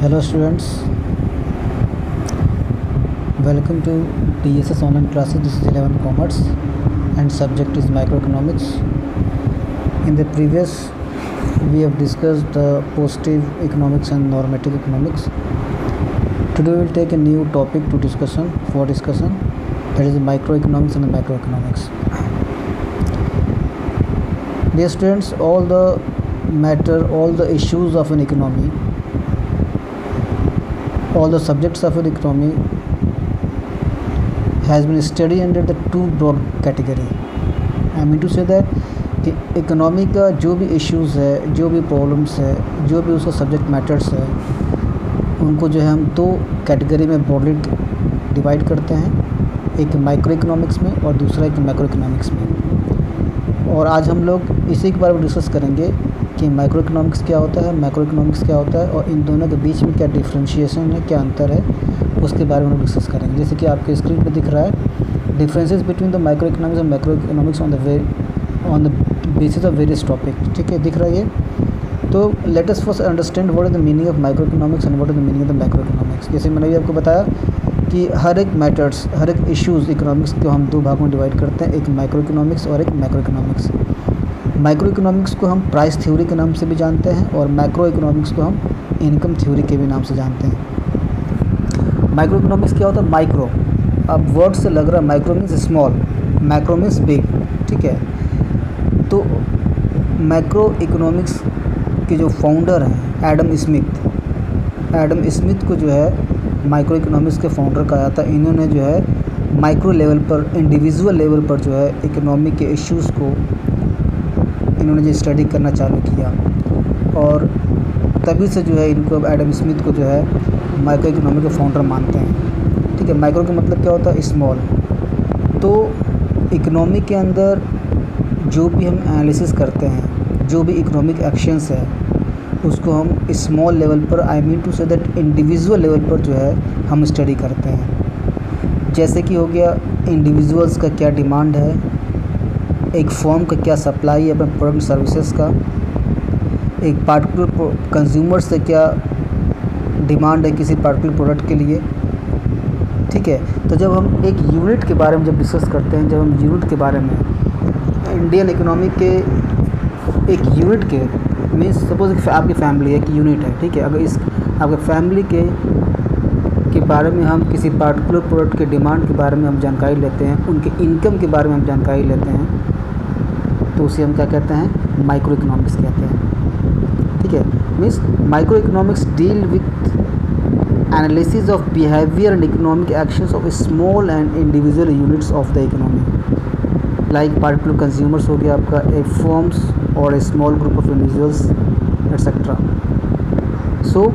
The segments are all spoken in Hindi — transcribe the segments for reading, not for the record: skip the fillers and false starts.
Hello students, welcome to DSS online classes. This is 11 Commerce and subject is microeconomics. In the previous we have discussed the positive economics and normative economics. Today we will take a new topic to discussion, that is microeconomics and macroeconomics. Dear students, all the issues of an economy, all the subjects of an economy has been studied under the two broad category. I mean to say that कि इकोनॉमी का जो भी इश्यूज़ है, जो भी प्रॉब्लम्स है, जो भी उसका सब्जेक्ट मैटर्स है, उनको जो है हम दो कैटेगरी में ब्रॉडली डिवाइड करते हैं, एक माइक्रो इकोनॉमिक्स में और दूसरा एक मैक्रो इकोनॉमिक्स में। और आज हम लोग इसी के बारे में डिस्कस करेंगे कि माइक्रो इकोनॉमिक्स क्या होता है, मैक्रो इकोनॉमिक्स क्या होता है और इन दोनों के बीच में क्या डिफ्रेंशिएशन है, क्या अंतर है, उसके बारे में हम डिस्कस करेंगे। जैसे कि आपके स्क्रीन पे दिख रहा है, differences between the micro economics और macroeconomics on the basis of various topic. ठीक है, दिख रहा है ये। तो let us first understand what is the meaning of microeconomics and what is the meaning of the macroeconomics. जैसे मैंने भी आपको बताया कि हर एक इश्यूज़ इकोनॉमिक्स को हम दो भागों में डिवाइड करते हैं, एक माइक्रो इकोनॉमिक्स और एक मैक्रो इकोनॉमिक्स। माइक्रो इकोनॉमिक्स को हम प्राइस थ्योरी के नाम से भी जानते हैं और मैक्रो इकोनॉमिक्स को हम इनकम थ्योरी के भी नाम से जानते हैं। माइक्रो इकोनॉमिक्स क्या होता है? माइक्रो, अब वर्ड से लग रहा है micro means small, macro means big. ठीक है, तो मैक्रो इकोनॉमिक्स के जो फाउंडर हैं एडम स्मिथ को जो है माइक्रो इकोनॉमिक्स के फाउंडर कहा जाता है। इन्होंने जो है माइक्रो लेवल पर, इंडिविजुअल लेवल पर जो है इकोनॉमिक के इश्यूज़ को इन्होंने जो स्टडी करना चालू किया और तभी से जो है इनको अब एडम स्मिथ को जो है माइक्रो इकोनॉमिक के फाउंडर मानते हैं। ठीक है, माइक्रो का मतलब क्या होता है? स्मॉल। तो इकोनॉमी के अंदर जो भी हम एनालिसिस करते हैं, जो भी इकोनॉमिक एक्शंस है, उसको हम स्मॉल लेवल पर, I mean to say that individual level पर जो है हम स्टडी करते हैं। जैसे कि हो गया इंडिविजुअल्स का क्या डिमांड है, एक फर्म का क्या सप्लाई है अपने प्रोडक्ट सर्विसेज का, एक पार्टिकुलर कंज्यूमर से क्या डिमांड है किसी पार्टिकुलर प्रोडक्ट के लिए। ठीक है, तो जब हम एक यूनिट के बारे में जब डिस्कस करते हैं, जब हम यूनिट के बारे में इंडियन इकोनॉमी के एक यूनिट के मीन्स सपोज आपकी फैमिली एक यूनिट है। ठीक है, अगर इस आपके फैमिली के बारे में हम किसी पार्टिकुलर प्रोडक्ट के डिमांड के बारे में हम जानकारी लेते हैं, उनके इनकम के बारे में हम जानकारी लेते हैं, तो उसे हम क्या कहते हैं? माइक्रो इकोनॉमिक्स कहते हैं। ठीक है, means microeconomics deal with analysis of behaviour and economic actions of small and individual units of the economy, like particular consumers हो गया आपका, ए फर्म्स और a small group of individuals etcetera. So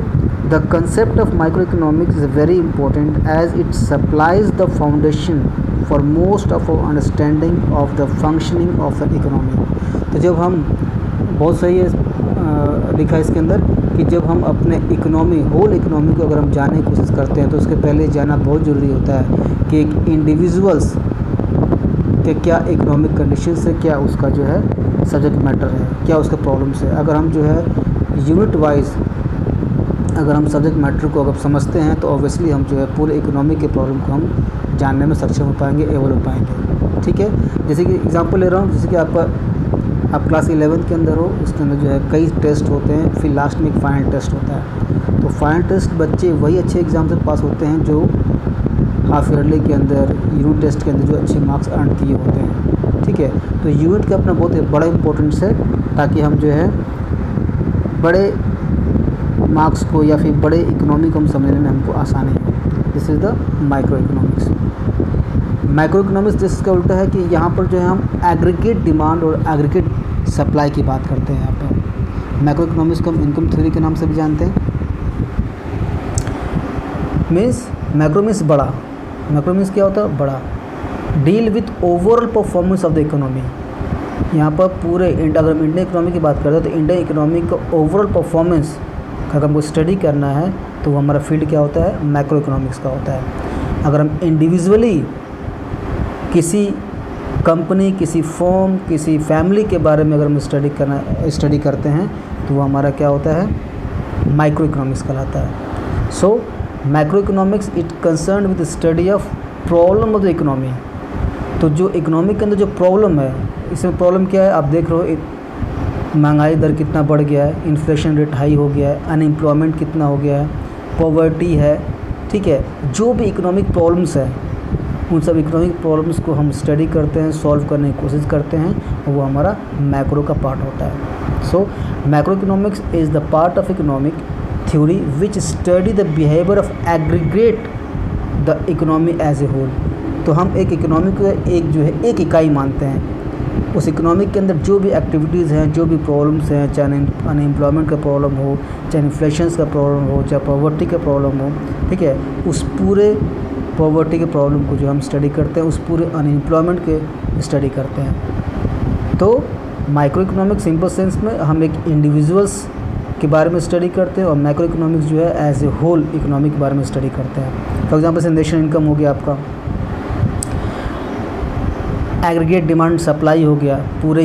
the concept of microeconomics is very important as it supplies the foundation for most of our understanding of the functioning of an economy। तो जब हम बहुत सही है लिखा है इसके अंदर कि जब हम अपने होल इकोनॉमी को अगर हम जानने की कोशिश करते हैं तो उसके पहले जानना बहुत ज़रूरी होता है कि एक इंडिविजुअल्स के क्या इकोनॉमिक कंडीशन है, क्या उसका जो है सब्जेक्ट मैटर है, क्या उसका प्रॉब्लम्स है। अगर हम जो है यूनिट वाइज अगर हम सब्जेक्ट मैटर को अगर समझते हैं तो ऑब्वियसली हम जो है पूरे इकोनॉमी के प्रॉब्लम को हम जानने में सक्षम हो पाएंगे, एबल हो पाएंगे। ठीक है, जैसे कि एग्जांपल ले रहा हूँ, जैसे कि आप क्लास 11 के अंदर हो, उसके अंदर जो है कई टेस्ट होते हैं, फिर लास्ट में एक फाइनल टेस्ट होता है। तो फाइनल टेस्ट बच्चे वही अच्छे एग्ज़ाम से पास होते हैं जो हाफ ईयरली के अंदर, यूनिट टेस्ट के अंदर जो अच्छे मार्क्स अर्न किए होते हैं। ठीक है, तो यूनिट का अपना बहुत बड़ा इंपॉर्टेंस है ताकि हम जो है बड़े मार्क्स को या फिर बड़े इकोनॉमी को हम समझने में हमको आसानी है। This is the micro economics. Micro economics जिसका उल्टा है कि यहाँ पर जो है हम एग्रीगेट डिमांड और एग्रीगेट सप्लाई की बात करते हैं। यहाँ पर माइक्रो इकोनॉमिक्स को हम इनकम थ्योरी के नाम से भी जानते हैं। मीन्स मैक्रो मीन्स बड़ा, मैक्रो मीन्स क्या होता है? बड़ा। Deal with overall performance of the economy. यहाँ पर पूरे अगर हम इंडियन इकोनॉमी की बात करते हैं तो इंडियन इकोनॉमी का ओवरऑल परफॉर्मेंस अगर हमको स्टडी करना है तो वो हमारा फील्ड क्या होता है? मैक्रो इकोनॉमिक्स का होता है। अगर हम इंडिविजुअली किसी कंपनी, किसी फर्म, किसी फैमिली के बारे में अगर हम स्टडी करते हैं तो वो हमारा क्या होता है? माइक्रो इकोनॉमिक्स कहलाता है। So macro economics it concern with study of problem of the economy. तो जो इकोनॉमी के अंदर जो प्रॉब्लम है, इसमें प्रॉब्लम क्या है आप देख रहे हो, महंगाई दर कितना बढ़ गया है, इन्फ्लेशन रेट हाई हो गया है, अनएम्प्लॉयमेंट कितना हो गया है, पॉवर्टी है, ठीक है। जो भी इकोनॉमिक प्रॉब्लम्स है उन सब इकोनॉमिक प्रॉब्लम्स को हम स्टडी करते हैं, सॉल्व करने की कोशिश करते हैं, और वो हमारा मैक्रो का पार्ट होता है। So macroeconomics is the part of economic theory which study the behaviour of aggregate the economy as a whole. तो हम एक इकोनॉमी को एक जो है एक इकाई मानते हैं। उस इकोनॉमिक के अंदर जो भी एक्टिविटीज़ हैं, जो भी प्रॉब्लम्स हैं, चाहे अनएम्प्लॉयमेंट का प्रॉब्लम हो, चाहे इन्फ्लेशन का प्रॉब्लम हो, चाहे पॉवर्टी का प्रॉब्लम हो, ठीक है, उस पूरे पॉवर्टी के प्रॉब्लम को जो हम स्टडी करते हैं, उस पूरे अनएम्प्लॉयमेंट के स्टडी करते हैं। तो माइक्रो इकोनॉमिक्स सिंपल सेंस में हम एक इंडिविजुअल्स के बारे में स्टडी करते हैं, और मैक्रो इकोनॉमिक्स जो है एज ए होल इकोनॉमी के बारे में स्टडी करते हैं। फॉर एग्जांपल से नेशनल इनकम हो गया आपका, एग्रीगेट डिमांड सप्लाई हो गया, पूरे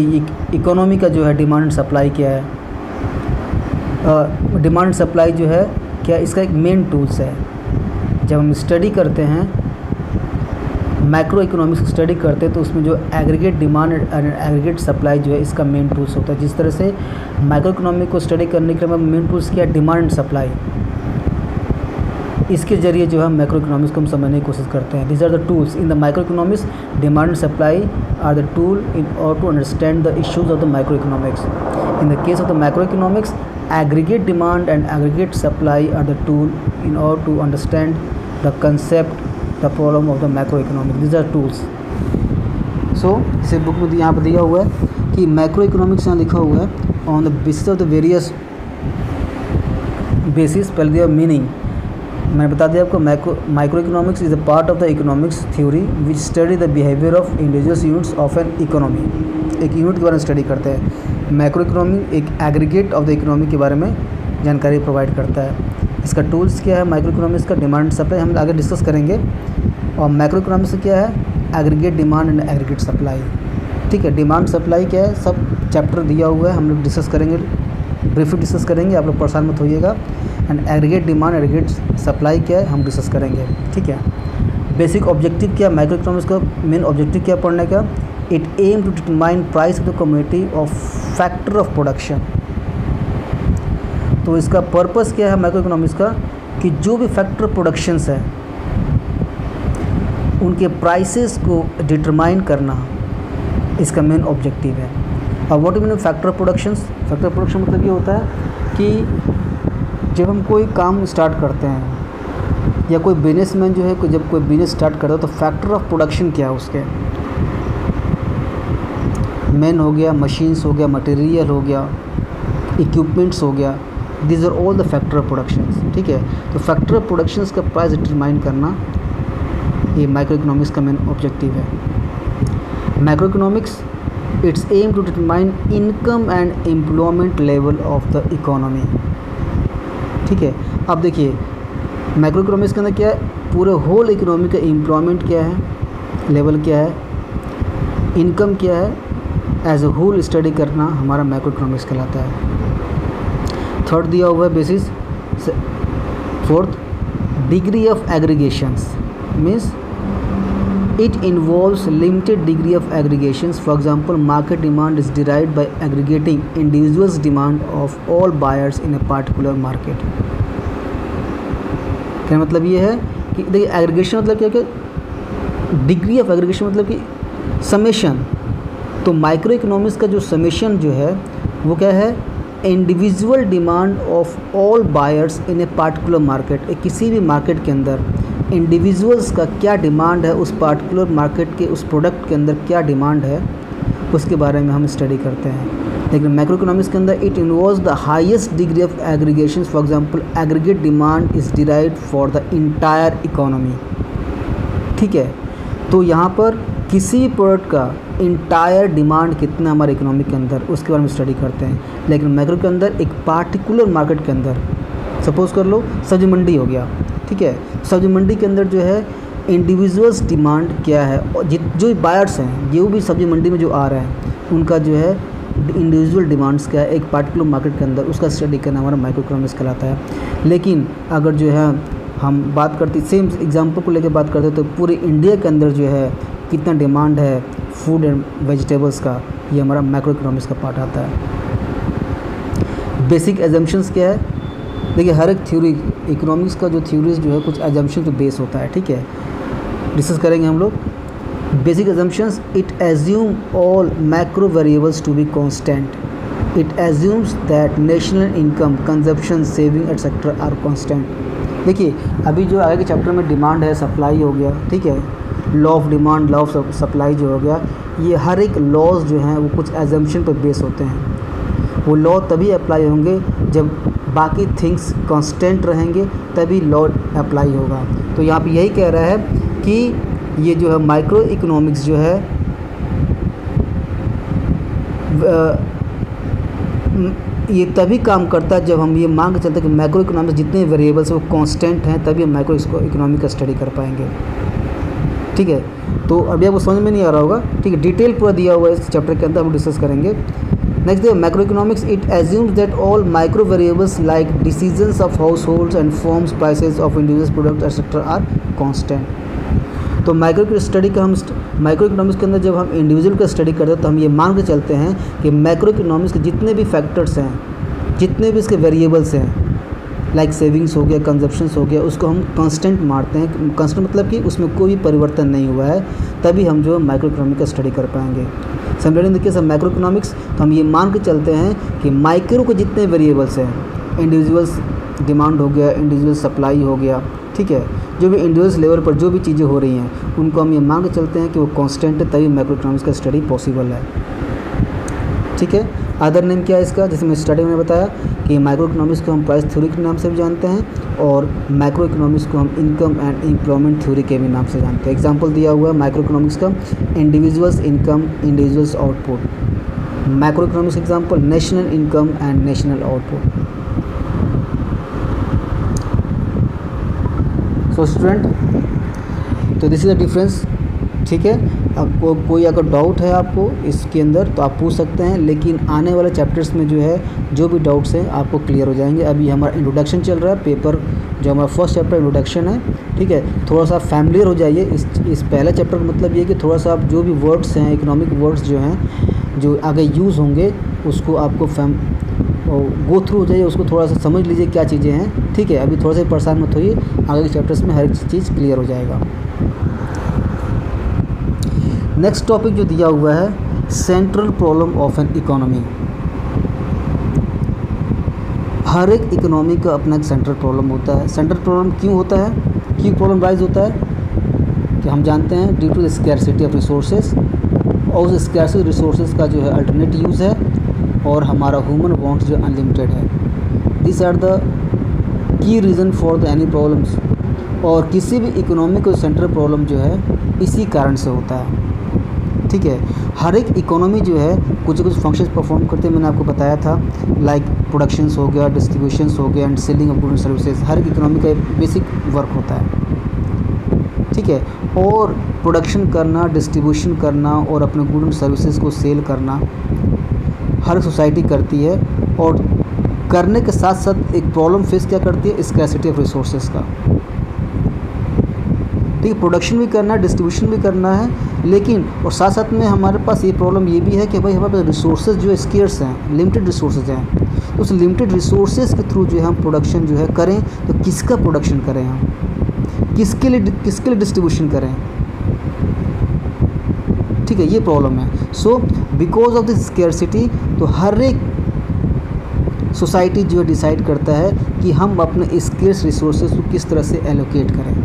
इकोनॉमी का जो है डिमांड सप्लाई क्या है, डिमांड सप्लाई जो है क्या इसका एक मेन टूल्स है। जब हम स्टडी करते हैं मैक्रो इकोनॉमिक्स स्टडी करते हैं तो उसमें जो aggregate demand and aggregate supply जो है इसका मेन टूल्स होता है। जिस तरह से माइक्रो इकोनॉमिक को स्टडी करने के लिए मेन टूल्स क्या है, डिमांड एंड सप्लाई, इसके जरिए जो है मैक्रो इकोनॉमिक्स को हम समझने की कोशिश करते हैं। These are the tools in the micro economics, demand and supply are the tool in order to understand the issues of the micro economics. In the case of the micro economics, aggregate demand and aggregate supply are the tool in order to understand the concept, the problem of the macroeconomic. These are tools. So इसे बुक में यहाँ पर दिया हुआ है कि मैक्रो इकोनॉमिक्स यहाँ लिखा हुआ है on the basis of the various basis. पहले दिया मीनिंग, मैंने बता दिया आपको micro economics is a part of the economics theory which study the behaviour of individual units of an economy. एक यूनिट के बारे में स्टडी करते हैं। मैक्रो इकोनॉमी एक एग्रीगेट ऑफ द इकोनॉमी के बारे में जानकारी प्रोवाइड करता है। इसका टूल्स क्या है माइक्रो इकोनॉमिक्स का, डिमांड सप्लाई हम आगे डिस्कस करेंगे। और मैक्रो इकोनॉमिक्स क्या है, aggregate demand and aggregate supply, ठीक है। डिमांड सप्लाई क्या है सब चैप्टर दिया हुआ है, हम लोग डिस्कस करेंगे, ब्रीफली डिस्कस करेंगे, आप लोग परेशान मत होइएगा। And aggregate demand aggregate supply क्या है हम डिस्कस करेंगे, ठीक है। बेसिक ऑब्जेक्टिव क्या, माइक्रो इकोनॉमिक्स का मेन ऑब्जेक्टिव क्या पढ़ने का, it aim to determine price of the community of factor of production. तो इसका पर्पस क्या है माइक्रो इकोनॉमिक्स का, कि जो भी फैक्टर प्रोडक्शंस है उनके प्राइसेस को डिटरमाइन करना इसका मेन ऑब्जेक्टिव है। और what mean factor productions, factor production मतलब ये होता है कि जब हम कोई काम स्टार्ट करते हैं या कोई बिजनेसमैन जो है जब कोई बिजनेस स्टार्ट करता है तो फैक्टर ऑफ प्रोडक्शन क्या है उसके, मैन हो गया, मशीन्स हो गया, मटेरियल हो गया, इक्विपमेंट्स हो गया, these are all the factor of productions, ठीक है। तो फैक्टर ऑफ प्रोडक्शंस का प्राइस डिटरमाइन करना ये माइक्रो इकोनॉमिक्स का मेन ऑब्जेक्टिव है। Micro economics its aim to determine income and employment level of the economy, ठीक है। अब देखिए माइक्रो इकोनॉमिक्स के अंदर क्या है, पूरे होल इकोनॉमी का एम्प्लॉयमेंट क्या है, लेवल क्या है, इनकम क्या है, एज ए होल स्टडी करना हमारा माइक्रो इकोनॉमिक्स कहलाता है। थर्ड दिया हुआ है basis. Fourth, degree of aggregations means it involves limited degree of aggregations. For example, market demand is derived by aggregating individuals demand of all buyers in a particular market. क्या मतलब ये है कि देखिए एग्रीगेशन मतलब क्या क्या, डिग्री ऑफ एग्रीगेशन मतलब कि समेशन। तो माइक्रो इकोनॉमिक्स का जो समेशन जो है वो क्या है, individual demand of all buyers in a particular market. किसी भी मार्केट के अंदर इंडिविजुअल्स का क्या डिमांड है, उस पार्टिकुलर मार्केट के उस प्रोडक्ट के अंदर क्या डिमांड है उसके बारे में हम स्टडी करते हैं। लेकिन मैक्रो इकोनॉमिक्स के अंदर it involves the highest degree of aggregations. For example aggregate demand is derived for the entire economy, ठीक है। तो यहाँ पर किसी भी प्रोडक्ट का इंटायर डिमांड कितना हमारे इकोनॉमी के अंदर उसके बारे में स्टडी करते हैं। लेकिन मैक्रो के अंदर एक पार्टिकुलर मार्केट के अंदर, सपोज़ कर लो सब्जी मंडी हो गया, ठीक है। सब्जी मंडी के अंदर जो है इंडिविजुअल्स डिमांड क्या है, और जो बायर्स हैं जो भी सब्जी मंडी में जो आ रहे हैं उनका जो है इंडिविजुअल डिमांड्स क्या है एक पार्टिकुलर मार्केट के अंदर, उसका स्टडी करना हमारा माइक्रो इकोनॉमिक्स कहलाता है। लेकिन अगर जो है हम बात करते सेम एग्जांपल को लेकर बात करते तो पूरे इंडिया के अंदर जो है कितना डिमांड है फूड एंड वेजिटेबल्स का, ये हमारा माइक्रो इकोनॉमिक्स का पार्ट आता है। बेसिक एजम्पशंस क्या है, देखिए हर एक थ्योरी इकोनॉमिक्स का जो थ्योरीज जो है कुछ एजम्पशन पे बेस होता है, ठीक है, डिस्कस करेंगे हम लोग। Basic assumptions, it assume all macro variables to be constant, it assumes that national income, consumption, saving etcetera are constant. देखिए अभी जो आगे के चैप्टर में डिमांड है, सप्लाई हो गया, ठीक है, law of demand, law of supply जो हो गया, ये हर एक लॉज जो हैं वो कुछ एजम्पशन पर बेस होते हैं। वो लॉ तभी अप्लाई होंगे जब बाकी थिंग्स कांस्टेंट रहेंगे, तभी लॉ अप्लाई होगा। तो यहाँ पे यही कह रहा है कि ये जो है माइक्रो इकोनॉमिक्स जो है ये तभी काम करता है जब हम ये मान के चलते हैं कि मैक्रो इकोनॉमिक्स जितने वेरिएबल्स हैं वो कांस्टेंट हैं, तभी हम माइक्रो इकोनॉमिक का स्टडी कर पाएंगे, ठीक है। तो अभी आपको समझ में नहीं आ रहा होगा, ठीक है, डिटेल पूरा दिया हुआ है इस चैप्टर के अंदर, हम डिस्कस करेंगे। नेक्स्ट है macro economics, it assumes that all micro variables like decisions of household and firms prices of individual product etcetera are constant. तो माइक्रो इकोनॉमिक्स के अंदर जब हम इंडिविजुअल का स्टडी करते हैं तो हम ये मान के चलते हैं कि माइक्रो इकोनॉमिक्स के जितने भी फैक्टर्स हैं, जितने भी इसके वेरिएबल्स हैं, लाइक सेविंग्स हो गया, कंजप्शंस हो गया, उसको हम कांस्टेंट मानते हैं। कांस्टेंट मतलब कि उसमें कोई परिवर्तन नहीं हुआ है, तभी हम जो माइक्रो इकोनॉमिक का स्टडी कर पाएंगे। Similarly in the case of micro economics, तो हम ये मान के चलते हैं कि माइक्रो के जितने वेरिएबल्स हैं, इंडिविजुअल्स डिमांड हो गया, इंडिविजुअल सप्लाई हो गया, ठीक है, जो भी इंडिविजुअल लेवल पर जो भी चीज़ें हो रही हैं उनको हम ये मान के चलते हैं कि वो कांस्टेंट है, तभी माइक्रो इकोनॉमिक्स का स्टडी पॉसिबल है, ठीक है। अदर नेम क्या है इसका, जैसे मैं स्टार्टिंग में बताया कि माइक्रो इकोनॉमिक्स को हम प्राइस थ्योरी के नाम से भी जानते हैं और माइक्रो इकोनॉमिक्स को हम इनकम एंड एम्प्लॉयमेंट थ्योरी के भी नाम से जानते हैं। एग्जांपल दिया हुआ है माइक्रो इकोनॉमिक्स का, individuals income, individuals output. Micro economics example, national income and national output. So student, तो दिस इज़ द डिफरेंस, ठीक है। आपको कोई अगर डाउट है आपको इसके अंदर तो आप पूछ सकते हैं, लेकिन आने वाले चैप्टर्स में जो है जो भी डाउट्स हैं आपको क्लियर हो जाएंगे। अभी हमारा इंट्रोडक्शन चल रहा है, पेपर जो हमारा फर्स्ट चैप्टर इंट्रोडक्शन है, ठीक है, थोड़ा सा फैमिलियर हो जाइए इस पहले चैप्टर का। मतलब ये कि थोड़ा सा आप जो भी वर्ड्स हैं, इकोनॉमिक वर्ड्स जो हैं जो आगे यूज़ होंगे उसको आपको गो थ्रू हो जाइए, उसको थोड़ा सा समझ लीजिए क्या चीज़ें हैं, ठीक है। अभी थोड़ा सा परेशान मत होइए, आगे के चैप्टर्स में हर एक चीज़ क्लियर हो जाएगा। नेक्स्ट टॉपिक जो दिया हुआ है, central problem of an economy. हर एक इकोनॉमी का अपना एक सेंट्रल प्रॉब्लम होता है। सेंट्रल प्रॉब्लम क्यों होता है, क्यों प्रॉब्लम राइज होता है, कि हम जानते हैं due to the scarcity of resources, और उस स्कैरसिटी रिसोर्सेज का जो है अल्टरनेट यूज़ है, और हमारा ह्यूमन वांट्स जो अनलिमिटेड है। This are the key reason for the any problems. और किसी भी इकोनॉमी को सेंट्रल प्रॉब्लम जो है इसी कारण से होता है, ठीक है। हर एक इकोनॉमी जो है कुछ फंक्शंस परफॉर्म करते हैं, मैंने आपको बताया था, लाइक प्रोडक्शंस हो गया, डिस्ट्रीब्यूशंस हो गया and selling of goods and services. हर एक इकोनॉमी का बेसिक वर्क होता है, ठीक है। और प्रोडक्शन करना, डिस्ट्रीब्यूशन करना और अपने गुड्स एंड सर्विसेज को सेल करना हर सोसाइटी करती है, और करने के साथ साथ एक प्रॉब्लम फेस क्या करती है, स्कैरसिटी ऑफ रिसोर्सेज का, ठीक है। प्रोडक्शन भी करना है, डिस्ट्रीब्यूशन भी करना है, लेकिन और साथ साथ में हमारे पास ये प्रॉब्लम ये भी है कि भाई हमारे पास रिसोर्सेज जो है स्केर्स हैं, लिमिटेड रिसोर्सेज हैं। तो उस लिमिटेड रिसोर्सेज के थ्रू जो है हम प्रोडक्शन जो है करें, तो किसका प्रोडक्शन करें हम, किसके लिए डिस्ट्रीब्यूशन करें, ठीक है, ये प्रॉब्लम है। So because of this scarcity, तो हर एक सोसाइटी जो है डिसाइड करता है कि हम अपने स्केर्स रिसोर्सेज को किस तरह से एलोकेट करें,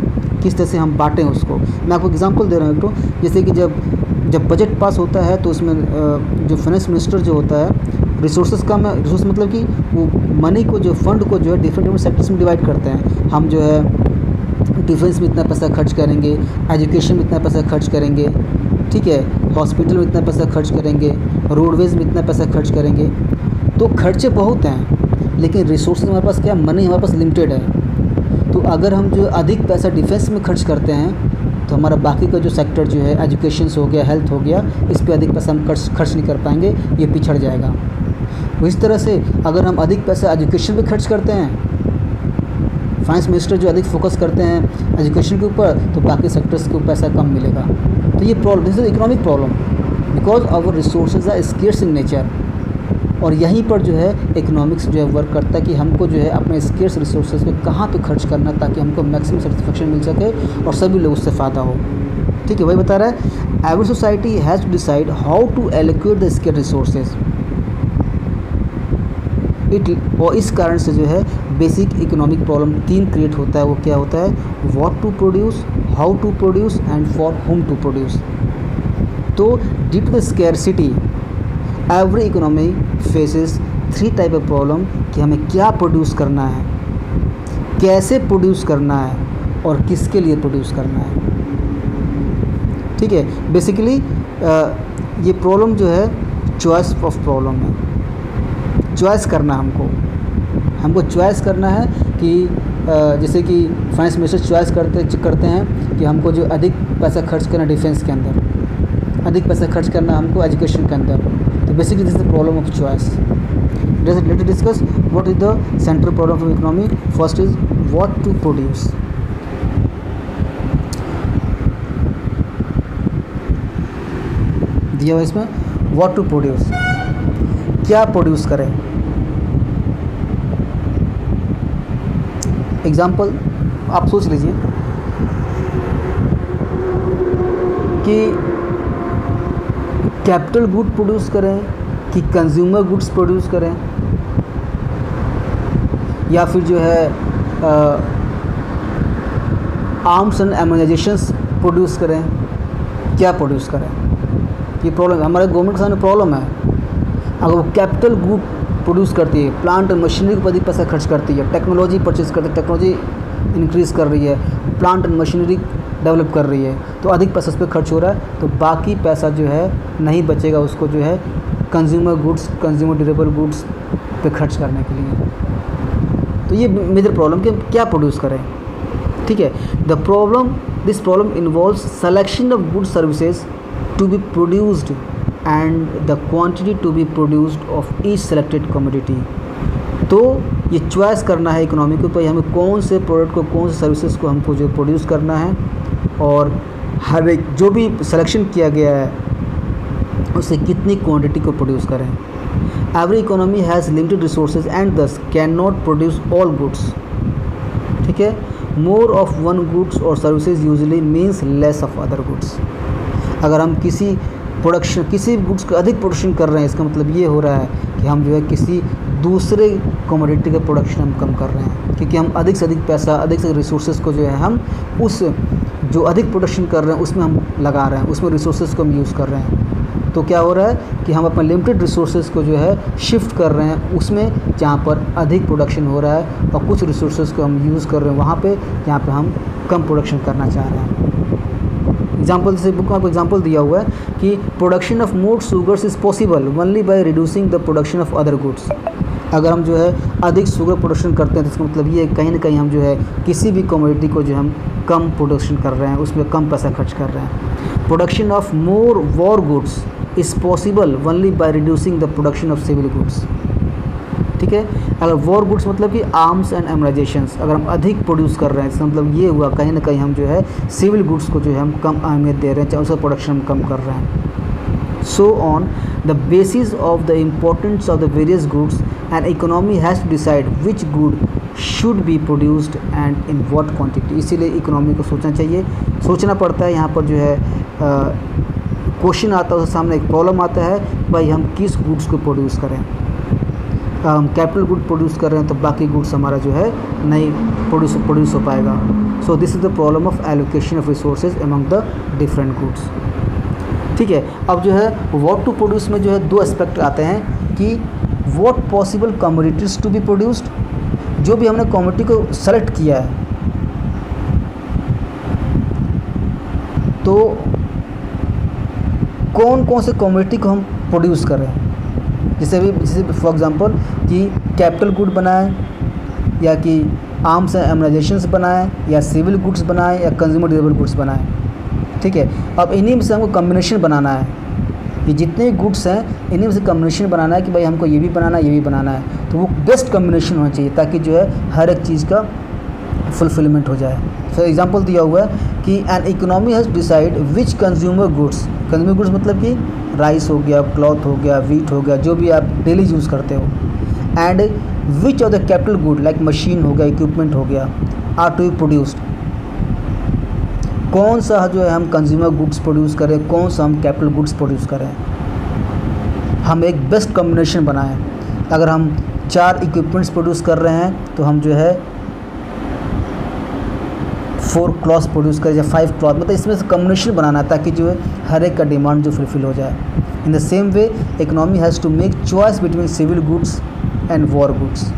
किस तरह से हम बांटें उसको। मैं आपको एग्जांपल दे रहा हूँ एक तो, जैसे कि जब बजट पास होता है तो उसमें जो फाइनेंस मिनिस्टर जो होता है, रिसोर्सेज का मैं रिसोर्स मतलब कि वो मनी को जो फंड को जो है डिफरेंट सेक्टर्स में डिवाइड करते हैं। हम जो है डिफेंस में इतना पैसा खर्च करेंगे, एजुकेशन में इतना पैसा खर्च करेंगे, ठीक है, हॉस्पिटल में इतना पैसा खर्च करेंगे, रोडवेज़ में इतना पैसा खर्च करेंगे। तो खर्चे बहुत हैं, लेकिन रिसोर्सेज हमारे पास क्या, मनी हमारे पास लिमिटेड है। तो अगर हम जो अधिक पैसा डिफेंस में खर्च करते हैं तो हमारा बाकी का जो सेक्टर जो है एजुकेशन हो गया, हेल्थ हो गया, इस पे अधिक पैसा हम खर्च नहीं कर पाएंगे, ये पिछड़ जाएगा। इस तरह से अगर हम अधिक पैसा एजुकेशन पे खर्च करते हैं, फाइनेंस मिनिस्टर जो अधिक फोकस करते हैं एजुकेशन के ऊपर, तो बाकी सेक्टर्स को पैसा कम मिलेगा। तो ये problem, this is economic problem because our resources are scarce in nature. और यहीं पर जो है इकोनॉमिक्स जो है वर्क करता है कि हमको जो है अपने स्केर्स रिसोर्सेज पे कहाँ पे खर्च करना है ताकि हमको मैक्सिमम सेटिस्फेक्शन मिल सके और सभी लोगों से फ़ायदा हो। ठीक है, वही बता रहा है every society has to decide how to allocate the scarce resources और इस कारण से जो है बेसिक इकोनॉमिक प्रॉब्लम 3 क्रिएट होता है। वो क्या होता है? What to produce, how to produce and for whom to produce. तो due to the scarcity every economy faces 3 type of problem कि हमें क्या प्रोड्यूस करना है, कैसे प्रोड्यूस करना है और किसके लिए प्रोड्यूस करना है। ठीक है, बेसिकली ये प्रॉब्लम जो है चॉइस ऑफ प्रॉब्लम है। चॉइस करना हमको चॉइस करना है कि जैसे कि फाइनेंस मिनिस्टर चॉइस करते हैं कि हमको जो अधिक पैसा खर्च करना डिफेंस के अंदर, अधिक पैसा खर्च करना हमको एजुकेशन के अंदर। तो basically this is the problem of choice. Let us discuss what is the central problem of economy. First is what to produce. दिया हुआ इसमें व्हाट टू प्रोड्यूस, क्या प्रोड्यूस करें। एग्जाम्पल आप सोच लीजिए कि कैपिटल गुड प्रोड्यूस करें कि कंज्यूमर गुड्स प्रोड्यूस करें, या फिर जो है आर्म्स एंड एम्यूनाइजेशंस प्रोड्यूस करें, क्या प्रोड्यूस करें। ये प्रॉब्लम हमारे गवर्नमेंट के सामने प्रॉब्लम है। अगर वो कैपिटल गुड प्रोड्यूस करती है, प्लांट एंड मशीनरी पर अधिक पैसा खर्च करती है, टेक्नोलॉजी परचेज करती है, टेक्नोलॉजी इंक्रीज़ कर रही है, प्लांट एंड मशीनरी डेवलप कर रही है, तो अधिक पैसा उस पर खर्च हो रहा है, तो बाकी पैसा जो है नहीं बचेगा उसको जो है consumer goods, consumer durable goods पे खर्च करने के लिए। तो ये मेजर प्रॉब्लम कि क्या प्रोड्यूस करें। ठीक है, this problem involves selection of good services to be produced and the quantity to be produced of each selected commodity। तो ये चॉइस करना है इकोनॉमी के ऊपर, हमें कौन से प्रोडक्ट को, कौन से सर्विसेज को हमको जो प्रोड्यूस करना है, और हर एक जो भी सिलेक्शन किया गया है उससे कितनी क्वांटिटी को प्रोड्यूस करें। Every economy has limited resources and thus can not produce all goods. ठीक है, मोर ऑफ वन गुड्स और services usually means less of other goods. अगर हम किसी भी गुड्स का अधिक प्रोडक्शन कर रहे हैं, इसका मतलब ये हो रहा है कि हम जो है किसी दूसरे कमोडिटी का प्रोडक्शन हम कम कर रहे हैं, क्योंकि हम अधिक से अधिक पैसा, अधिक से रिसोर्सेज को जो है हम उस जो अधिक प्रोडक्शन कर रहे हैं उसमें हम लगा रहे हैं, उसमें रिसोर्सेज को हम यूज़ कर रहे हैं। तो क्या हो रहा है कि हम अपने लिमिटेड रिसोर्सेज को जो है शिफ्ट कर रहे हैं उसमें जहाँ पर अधिक प्रोडक्शन हो रहा है, और कुछ रिसोर्सेज को हम यूज़ कर रहे हैं वहाँ पे जहाँ पे हम कम प्रोडक्शन करना चाह रहे हैं। एग्जाम्पल, जैसे बुक में आपको एग्जाम्पल दिया हुआ है कि production of more sugars is possible only by reducing the production of other goods. अगर हम जो है अधिक शुगर प्रोडक्शन करते हैं तो इसका मतलब ये कहीं ना कहीं हम जो है किसी भी कमोडिटी को जो हम कम प्रोडक्शन कर रहे हैं, उसमें कम पैसा खर्च कर रहे हैं। Production of more war goods is possible only by reducing the production of civil goods. ठीक है, अगर वॉर गुड्स मतलब कि आर्म्स एंड एम्यूनाइजेशंस अगर हम अधिक प्रोड्यूस कर रहे हैं, इसका मतलब ये हुआ कहीं ना कहीं हम जो है सिविल गुड्स को जो है हम कम अहमियत दे रहे हैं, चाहे उसका प्रोडक्शन हम कम कर रहे हैं। So on the basis of the importance of the various goods and economy has to decide which good should be produced and in what quantity. इसीलिए इकोनॉमी को सोचना चाहिए, सोचना पड़ता है। यहाँ पर जो है क्वेश्चन आता है, उसके सामने एक प्रॉब्लम आता है, भाई हम किस गुड्स को प्रोड्यूस करें। हम कैपिटल गुड प्रोड्यूस कर रहे हैं तो बाकी गुड्स हमारा जो है नहीं प्रोड्यूस हो पाएगा। So this is the problem of allocation of resources among the different goods. ठीक है, अब जो है व्हाट टू प्रोड्यूस में जो है 2 एस्पेक्ट आते हैं कि what possible commodities to be produced, जो भी हमने कमोडिटी को सेलेक्ट किया है तो कौन कौन से कमोडिटी को हम प्रोड्यूस कर रहे हैं। जैसे फॉर एग्जांपल कि कैपिटल गुड बनाएं, या कि आर्म्स एंड एम्यूनाइजेशंस बनाएं, या सिविल गुड्स बनाएं, या कंज्यूमर ड्यूरेबल गुड्स बनाएं। ठीक है। अब इन्हीं में से हमको कम्बिनेशन बनाना है, ये जितने गुड्स हैं इन्हीं में से कम्बिनेशन बनाना है कि भाई हमको ये भी बनाना है, ये भी बनाना है, तो वो बेस्ट कम्बिनेशन होना चाहिए ताकि जो है हर एक चीज़ का फुलफिलमेंट हो जाए। फॉर एग्जांपल दिया हुआ है कि an economy has decide which consumer goods मतलब कि राइस हो गया, क्लॉथ हो गया, वीट हो गया, जो भी आप डेली यूज़ करते हो, and which of the capital good like machine हो गया, इक्विपमेंट हो गया, आर टू बी प्रोड्यूस्ड। कौन सा जो है हम कंज्यूमर गुड्स प्रोड्यूस करें, कौन सा हम कैपिटल गुड्स प्रोड्यूस करें, हम एक बेस्ट कॉम्बिनेशन बनाएं। अगर हम 4 इक्विपमेंट्स प्रोड्यूस कर रहे हैं तो हम जो है 4 क्लॉथ्स प्रोड्यूस करें या 5 क्लॉथ, मतलब इसमें से कॉम्बिनेशन बनाना है ताकि जो है हर एक का डिमांड जो फुलफिल हो जाए। In the same way economy has to make choice between civil goods and war goods.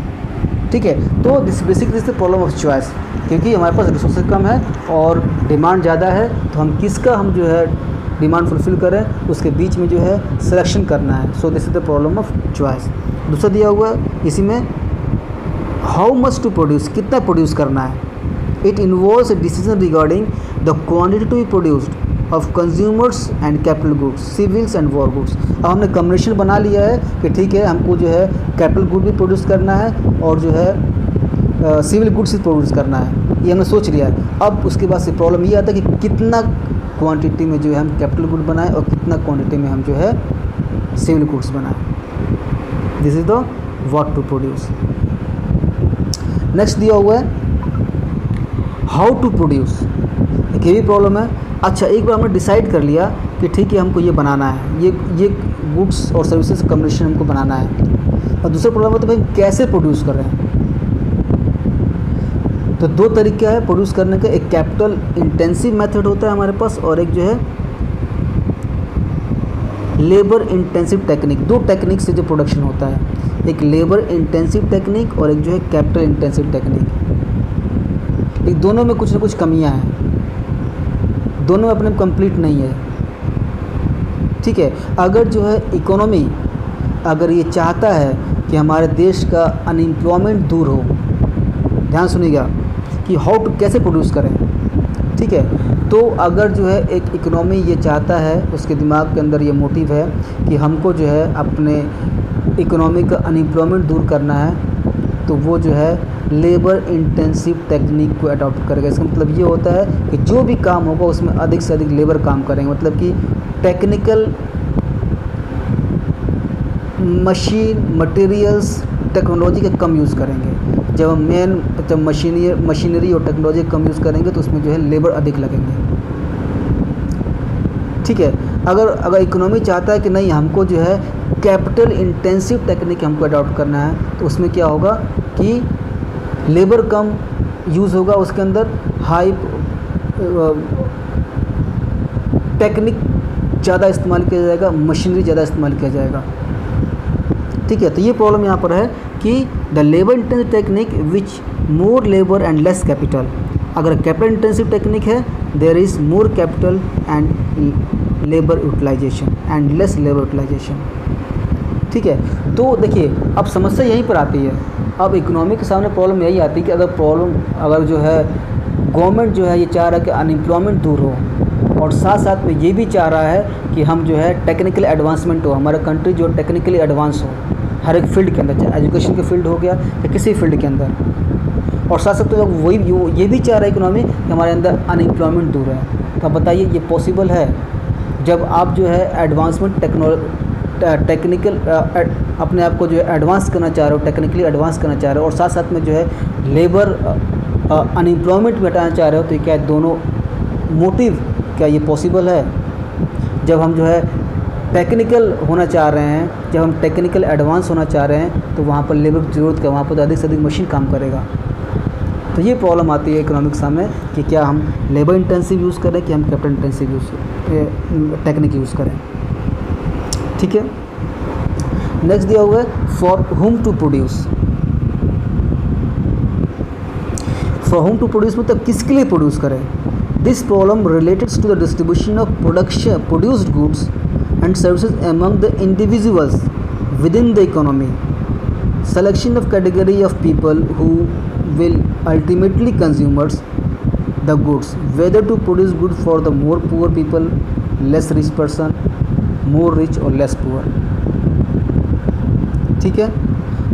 ठीक है, तो this basically the problem of choice, क्योंकि हमारे पास रिसोर्सेज कम है और डिमांड ज़्यादा है, तो हम किसका हम जो है डिमांड फुलफिल करें, उसके बीच में जो है सिलेक्शन करना है। So this is the problem of choice. दूसरा दिया हुआ है इसी में हाउ मच टू प्रोड्यूस, कितना प्रोड्यूस करना है। It involves a decision regarding the quantity to be produced of consumers and capital goods, civils and war goods. अब हमने कॉम्बिनेशन बना लिया है कि ठीक है हमको जो है कैपिटल गुड भी प्रोड्यूस करना है और जो है सिविल गुड्स भी प्रोड्यूस करना है, ये हमने सोच लिया है। अब उसके बाद से प्रॉब्लम ये आता है कि कितना क्वांटिटी में जो है हम कैपिटल गुड बनाएं और कितना क्वांटिटी में हम जो है सिविल गुड्स बनाएं। This is the what to produce. Next दिया हुआ है हाउ टू प्रोड्यूस, एक ये भी प्रॉब्लम है। अच्छा, एक बार हमने डिसाइड कर लिया कि ठीक है हमको ये बनाना है, ये गुड्स और सर्विसेज कॉम्बिनेशन हमको बनाना है, और दूसरा प्रॉब्लम है तो भाई कैसे प्रोड्यूस कर रहे हैं। तो 2 तरीके हैं प्रोड्यूस करने का, एक कैपिटल इंटेंसिव मेथड होता है हमारे पास और एक जो है लेबर इंटेंसिव टेक्निक। 2 टेक्निक से जो प्रोडक्शन होता है, एक लेबर इंटेंसिव टेक्निक और एक जो है कैपिटल इंटेंसिव टेक्निक। लेकिन दोनों में कुछ ना कुछ कमियां हैं, दोनों अपने कंप्लीट नहीं है। ठीक है, अगर जो है इकोनॉमी अगर ये चाहता है कि हमारे देश का अनएम्प्लॉयमेंट दूर हो, ध्यान सुनिएगा कि हाउ टू कैसे प्रोड्यूस करें। ठीक है, तो अगर जो है एक इकोनॉमी ये चाहता है, उसके दिमाग के अंदर ये मोटिव है कि हमको जो है अपने इकोनॉमी का अनएम्प्लॉयमेंट दूर करना है, तो वो जो है लेबर इंटेंसिव टेक्निक को अडॉप्ट करेगा। इसका मतलब ये होता है कि जो भी काम होगा उसमें अधिक से अधिक लेबर काम करेंगे, मतलब कि टेक्निकल मशीन मटेरियल्स टेक्नोलॉजी का कम यूज़ करेंगे। जब मशीनरी और टेक्नोलॉजी कम यूज़ करेंगे तो उसमें जो है लेबर अधिक लगेंगे। ठीक है, अगर इकोनॉमी चाहता है कि नहीं हमको जो है कैपिटल इंटेंसिव टेक्निक हमको अडॉप्ट करना है, तो उसमें क्या होगा कि लेबर कम यूज़ होगा, उसके अंदर हाई टेक्निक ज़्यादा इस्तेमाल किया जाएगा, मशीनरी ज़्यादा इस्तेमाल किया जाएगा। ठीक है, तो ये प्रॉब्लम यहाँ पर है कि the labour intensive technique which more labour and less capital. अगर कैपिटल इंटेंसिव टेक्निक है there is more capital and labour utilisation and less labour utilisation. ठीक है, तो देखिए अब समस्या यहीं पर आती है। अब इकोनॉमी के सामने प्रॉब्लम यही आती है कि अगर जो है गवर्नमेंट जो है ये चाह रहा है कि अनएम्प्लॉयमेंट दूर हो और साथ साथ में ये भी चाह रहा है कि हम जो है टेक्निकल एडवांसमेंट हो, हमारा कंट्री जो टेक्निकली एडवांस हो हर एक फील्ड के अंदर, चाहे एजुकेशन के फील्ड हो गया या किसी फील्ड के अंदर, और साथ साथ तो ये भी चाह रहा है इकोनॉमी कि हमारे अंदर अनएम्प्लॉयमेंट दूर है। तो आप बताइए ये पॉसिबल है जब आप जो है एडवांसमेंट टेक्निकल अपने आप को जो है एडवांस करना चाह रहे हो, टेक्निकली एडवांस करना चाह रहे हो और साथ साथ में जो है लेबर अनएम्प्लॉयमेंट भी हटाना चाह रहे हो, तो क्या दोनों मोटिव क्या ये पॉसिबल है? जब हम जो है टेक्निकल होना चाह रहे हैं, जब हम टेक्निकल एडवांस होना चाह रहे हैं, तो वहाँ पर लेबर की ज़रूरत है, वहाँ पर तो अधिक से अधिक मशीन काम करेगा। तो ये प्रॉब्लम आती है इकोनॉमिक सामने कि क्या हम लेबर इंटेंसिव यूज़ करें कि हम कैपिटल इंटेंसिव टेक्निक यूज़ करें। ठीक है, नेक्स्ट दिया हुआ है for whom to produce. For whom to produce मतलब किसके लिए प्रोड्यूस करें। This problem related to the distribution of produced goods and services among the individuals within the economy. Selection of category of people who will ultimately consumers. The goods, whether to produce good for the more poor people, less rich person, more rich और लेस पुअर। ठीक है,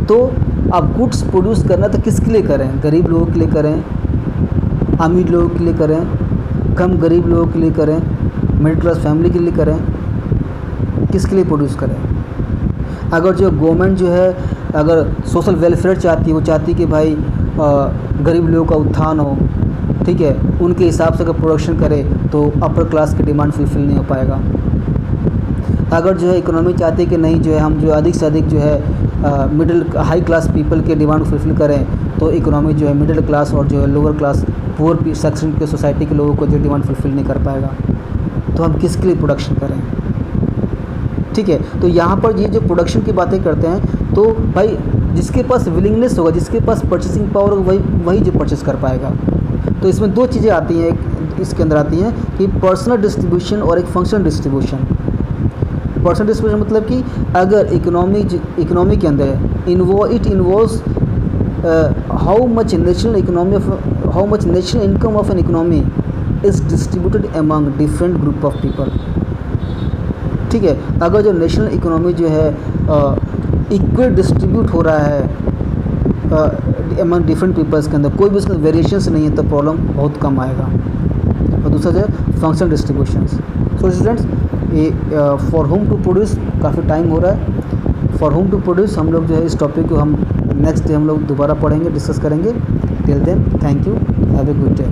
तो आप गुड्स प्रोड्यूस करना तो किसके लिए करें? गरीब लोगों के लिए करें, अमीर लोगों के लिए करें, कम गरीब लोगों के लिए करें, मिडिल क्लास फैमिली के लिए करें, किसके लिए प्रोड्यूस करें? अगर जो गवर्नमेंट जो है अगर सोशल वेलफेयर चाहती है, वो चाहती है कि भाई गरीब लोगों का उत्थान हो, ठीक है, उनके हिसाब से अगर प्रोडक्शन करे तो अपर क्लास की डिमांड फुलफिल नहीं हो पाएगा। अगर जो है इकोनॉमी चाहती है कि नहीं जो है हम जो अधिक से अधिक जो है मिडिल हाई क्लास पीपल के डिमांड फुलफिल करें, तो इकोनॉमी जो है मिडिल क्लास और जो है लोअर क्लास पुअर सेक्शन के सोसाइटी के लोगों को जो डिमांड फुलफिल नहीं कर पाएगा। तो हम किसके लिए प्रोडक्शन करें? ठीक है, तो यहाँ पर ये जो प्रोडक्शन की बातें करते हैं, तो भाई जिसके पास विलिंगनेस होगा, जिसके पास परचेसिंग पावर होगा, वही जो परचेस कर पाएगा। तो इसमें दो चीज़ें आती हैं, एक इसके अंदर आती हैं कि पर्सनल डिस्ट्रीब्यूशन और एक फंक्शनल डिस्ट्रीब्यूशन। पर्सनल डिस्ट्रीब्यूशन मतलब कि अगर इकोनॉमी के अंदर it involves how much national income of an economy is distributed among different group of people. ठीक है, अगर जो नेशनल इकोनॉमी जो है इक्वल डिस्ट्रीब्यूट हो रहा है अमंग डिफरेंट पीपल्स के अंदर, कोई भी उसमें वेरिएशंस नहीं है, तो प्रॉब्लम बहुत कम आएगा। और दूसरा जो है फंक्शनल डिस्ट्रीब्यूशंस। सो स्टूडेंट्स, ये फॉर होम टू प्रोड्यूस काफ़ी टाइम हो रहा है। फॉर होम टू प्रोड्यूस हम लोग जो है इस टॉपिक को हम नेक्स्ट डे हम लोग दोबारा पढ़ेंगे, डिस्कस करेंगे। Till then, thank you, have a good day.